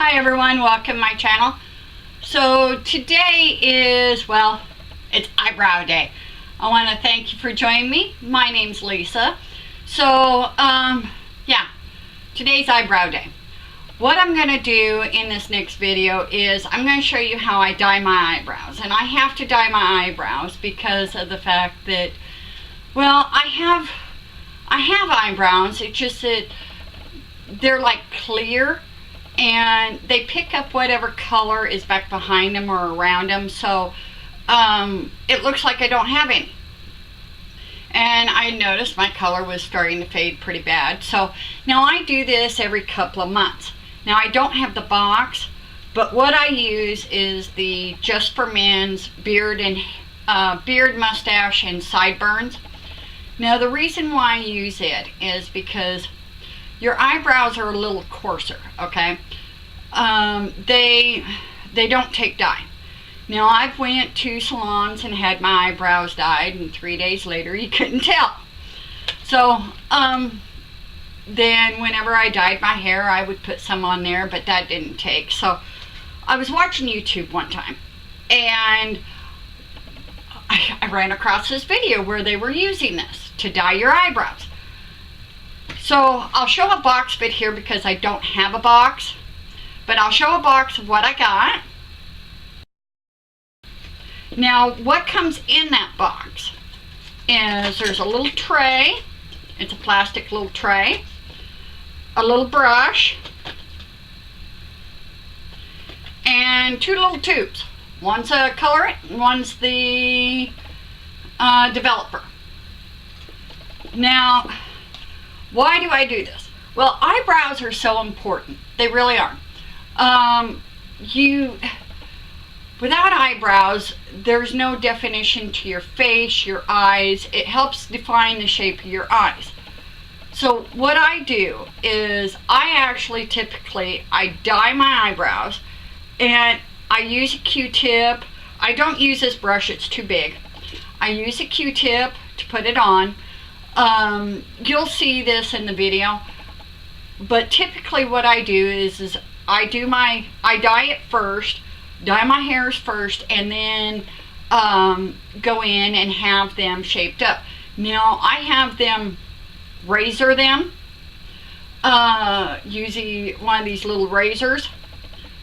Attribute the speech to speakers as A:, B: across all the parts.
A: Hi everyone, welcome to my channel. So today is, well, it's eyebrow day. I want to thank you for joining me. My name's Lisa. So, yeah, today's eyebrow day. What I'm going to do in this next video is I'm going to show you how I dye my eyebrows. And I have to dye my eyebrows because of the fact that, well, I have eyebrows. It's just that they're like clear and they pick up whatever color is back behind them or around them, so it looks like I don't have any. And I noticed my color was starting to fade pretty bad, so now I do this every couple of months. Now I don't have the box, but what I use is the Just for Men's beard, mustache, and sideburns. Now the reason why I use it is because your eyebrows are a little coarser, okay? They don't take dye. Now I've went to salons and had my eyebrows dyed, and 3 days later you couldn't tell. So then whenever I dyed my hair, I would put some on there, but that didn't take. So I was watching YouTube one time, and I ran across this video where they were using this to dye your eyebrows. So I'll show a box bit here because I don't have a box, but I'll show a box of what I got. Now what comes in that box is there's a little tray. It's a plastic little tray, a little brush, and two little tubes. One's a colorant, one's the developer. Now, why do I do this? Well, eyebrows are so important. They really are. Without eyebrows, there's no definition to your face, your eyes. It helps define the shape of your eyes. So what I do is I dye my eyebrows, and I use a Q-tip. I don't use this brush, it's too big. I use a Q-tip to put it on. You'll see this in the video, but typically what I do is I dye it first, dye my hairs first, and then go in and have them shaped up. Now I have them razor them using one of these little razors,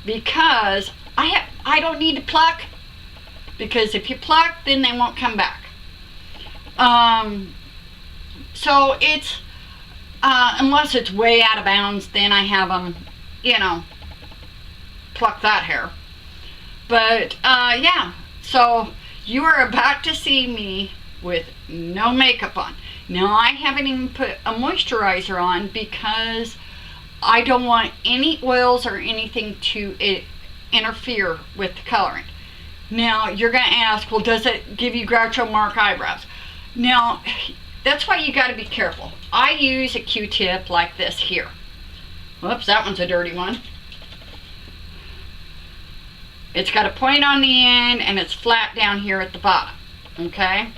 A: because I don't need to pluck, because if you pluck, then they won't come back. So it's, unless it's way out of bounds, then I have them, pluck that hair. But, yeah, so you are about to see me with no makeup on. Now, I haven't even put a moisturizer on because I don't want any oils or anything to interfere with the coloring. Now, you're going to ask, well, does it give you Groucho Marx eyebrows? Now, that's why you got to be careful. I use a Q-tip like this here. Whoops, that one's a dirty one. It's got a point on the end and it's flat down here at the bottom. Okay?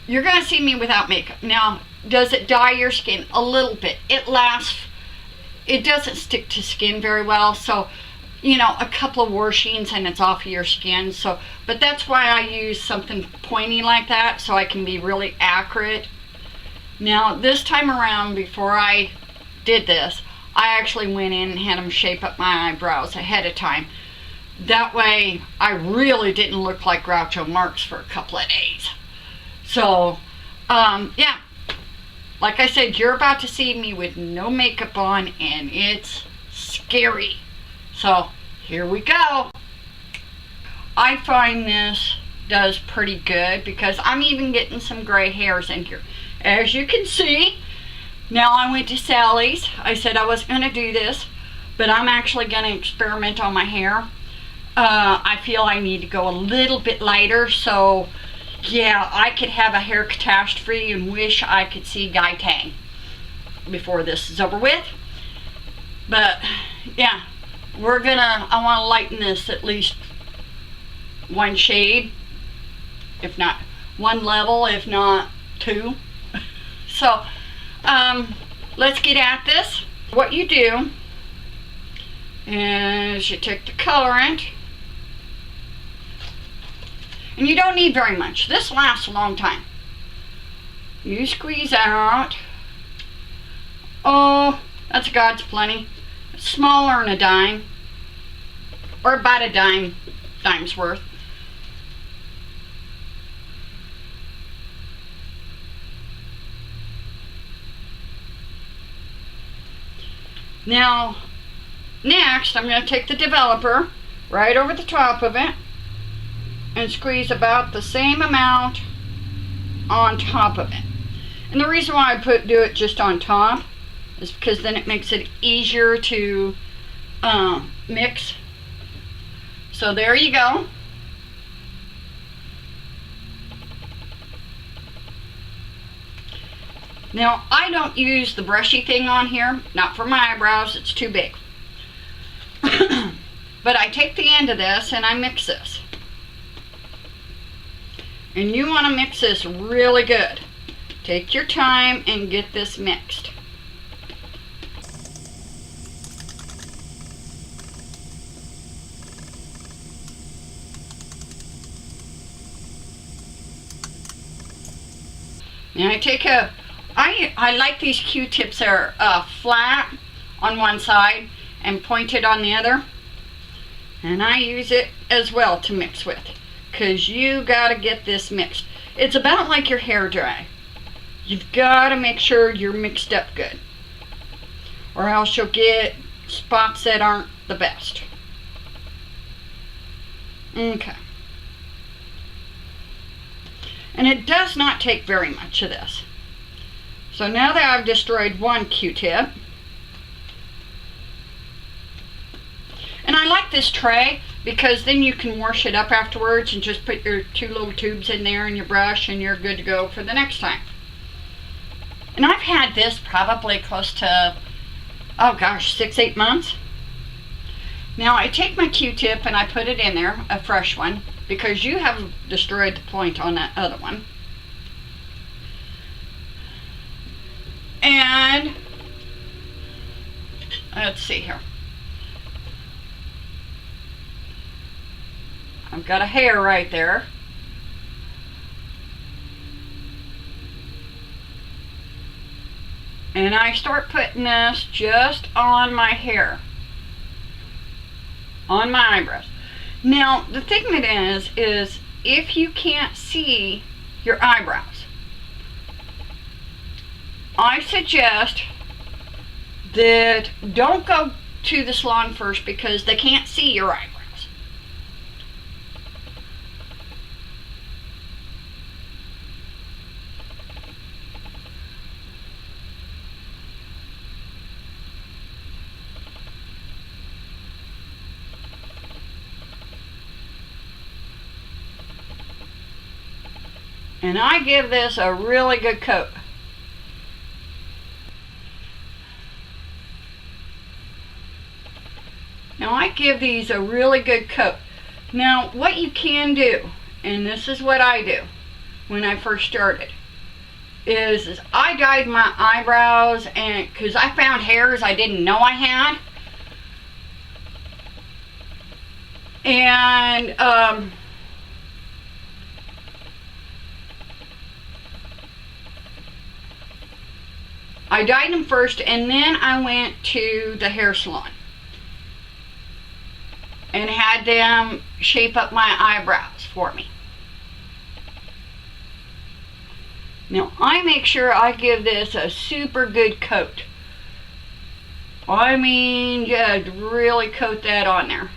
A: You're going to see me without makeup. Now, does it dye your skin? A little bit. It lasts. It doesn't stick to skin very well. So, a couple of washings and it's off of your skin. So, but that's why I use something pointy like that, so I can be really accurate. Now, this time around, before I did this, I actually went in and had them shape up my eyebrows ahead of time. That way, I really didn't look like Groucho Marx for a couple of days. So, yeah. Like I said, you're about to see me with no makeup on, and it's scary. So, here we go. I find this does pretty good because I'm even getting some gray hairs in here. As you can see, now I went to Sally's. I said I wasn't going to do this, but I'm actually going to experiment on my hair. I feel I need to go a little bit lighter, so yeah, I could have a hair catastrophe and wish I could see Guy Tang before this is over with. But yeah, I want to lighten this at least one shade, if not one level, if not two. So let's get at this. What you do is you take the colorant, and you don't need very much. This lasts a long time. You squeeze out. Oh, that's God's plenty. It's smaller than a dime, or about a dime's worth. Now, next, I'm going to take the developer right over the top of it and squeeze about the same amount on top of it. And the reason why I do it just on top is because then it makes it easier to mix. So there you go. Now, I don't use the brushy thing on here, not for my eyebrows, it's too big. But I take the end of this and I mix this. And you want to mix this really good. Take your time and get this mixed. Now I like these Q-tips that are flat on one side and pointed on the other. And I use it as well to mix with, because you got to get this mixed. It's about like your hair dry. You've got to make sure you're mixed up good, or else you'll get spots that aren't the best. Okay. And it does not take very much of this. So now that I've destroyed one Q-tip, and I like this tray because then you can wash it up afterwards and just put your 2 little tubes in there and your brush and you're good to go for the next time. And I've had this probably close to, oh gosh, 6-8 months. Now I take my Q-tip and I put it in there, a fresh one, because you have destroyed the point on that other one. And let's see here. I've got a hair right there. And I start putting this just on my hair, on my eyebrows. Now, the thing that is if you can't see your eyebrows, I suggest that don't go to the salon first because they can't see your eyebrows. And I give this a really good coat. Now I give these a really good coat. Now what you can do, and this is what I do when I first started, is I dyed my eyebrows, and because I found hairs I didn't know I had. And I dyed them first, and then I went to the hair salon and had them shape up my eyebrows for me. Now I make sure I give this a super good coat. I mean, yeah, really coat that on there.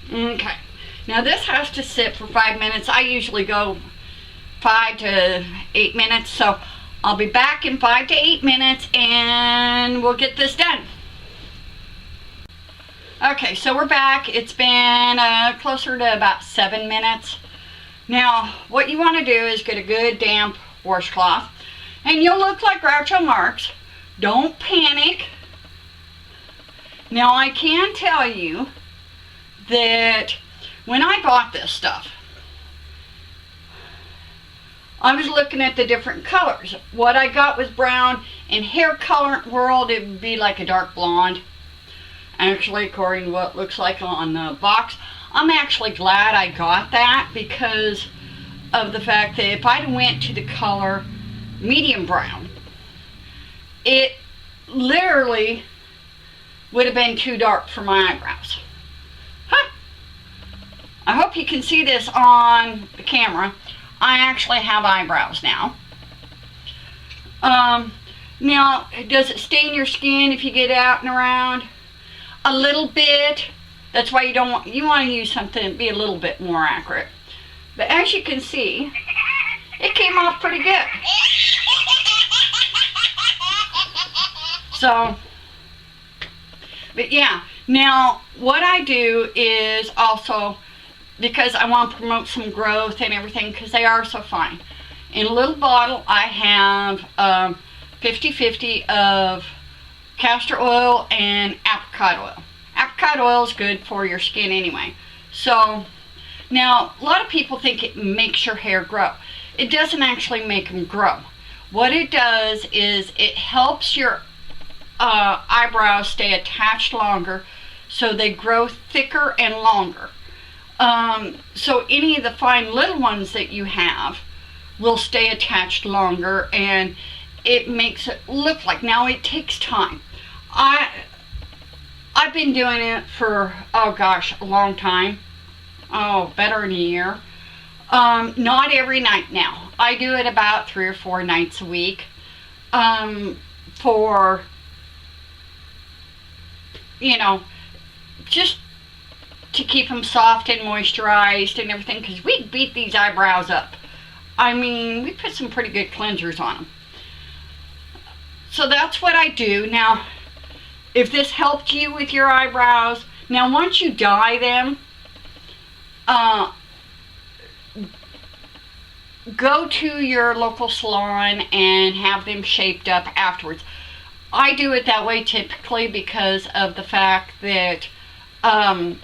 A: Okay, now this has to sit for 5 minutes. I usually go 5 to 8 minutes, so I'll be back in 5 to 8 minutes and we'll get this done. Okay, so we're back. It's been closer to about 7 minutes. Now, what you want to do is get a good damp washcloth, and you'll look like Groucho Marx. Don't panic. Now, I can tell you that when I bought this stuff, I was looking at the different colors. What I got was brown. In hair color world, it would be like a dark blonde. Actually, according to what it looks like on the box. I'm actually glad I got that because of the fact that if I'd went to the color medium brown, it literally would have been too dark for my eyebrows. Huh. I hope you can see this on the camera. I actually have eyebrows now. Now, does it stain your skin if you get out and around? A little bit. That's why you want to use something to be a little bit more accurate. But as you can see, it came off pretty good. So, but yeah. Now, what I do is also, because I want to promote some growth and everything, because they are so fine. In a little bottle, I have 50-50 of castor oil and apricot oil. Apricot oil is good for your skin anyway. So, now, a lot of people think it makes your hair grow. It doesn't actually make them grow. What it does is it helps your eyebrows stay attached longer, so they grow thicker and longer. So any of the fine little ones that you have will stay attached longer, and it makes it look like, now it takes time. I've been doing it for, oh gosh, a long time. Oh, better than a year. Not every night now. I do it about 3 or 4 nights a week. For, you know, just to keep them soft and moisturized and everything, because we beat these eyebrows up. I mean, we put some pretty good cleansers on them. So that's what I do. Now, if this helped you with your eyebrows, now once you dye them, go to your local salon and have them shaped up afterwards. I do it that way typically because of the fact that they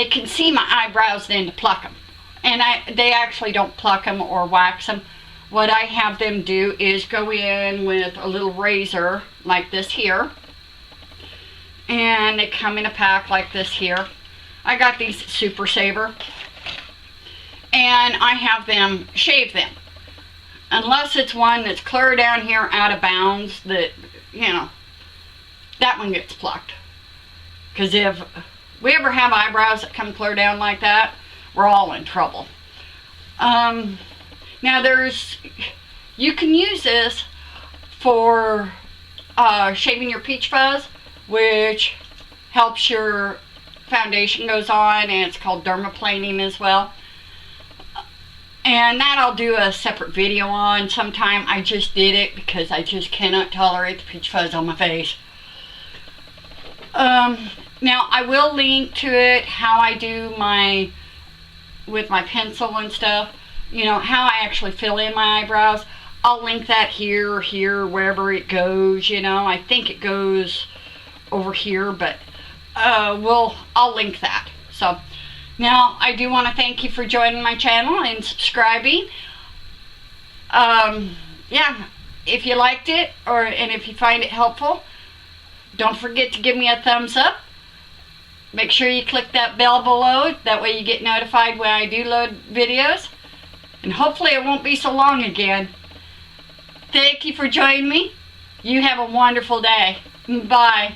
A: can see my eyebrows then to pluck them. And they actually don't pluck them or wax them. What I have them do is go in with a little razor like this here. And they come in a pack like this here. I got these Super Saver. And I have them shave them. Unless it's one that's clear down here out of bounds, that, you know, that one gets plucked. Because if we ever have eyebrows that come clear down like that, we're all in trouble. Now you can use this for shaving your peach fuzz, which helps your foundation goes on, and it's called dermaplaning as well. And that I'll do a separate video on sometime. I just did it because I just cannot tolerate the peach fuzz on my face. Now I will link to it, how I do with my pencil and stuff, you know, how I actually fill in my eyebrows. I'll link that here, wherever it goes, you know. I think it goes over here, but I'll link that. So now I do want to thank you for joining my channel and subscribing. Yeah, if you liked it and if you find it helpful, don't forget to give me a thumbs up. Make sure you click that bell below, that way you get notified when I do load videos. And hopefully it won't be so long again. Thank you for joining me. You have a wonderful day. Bye.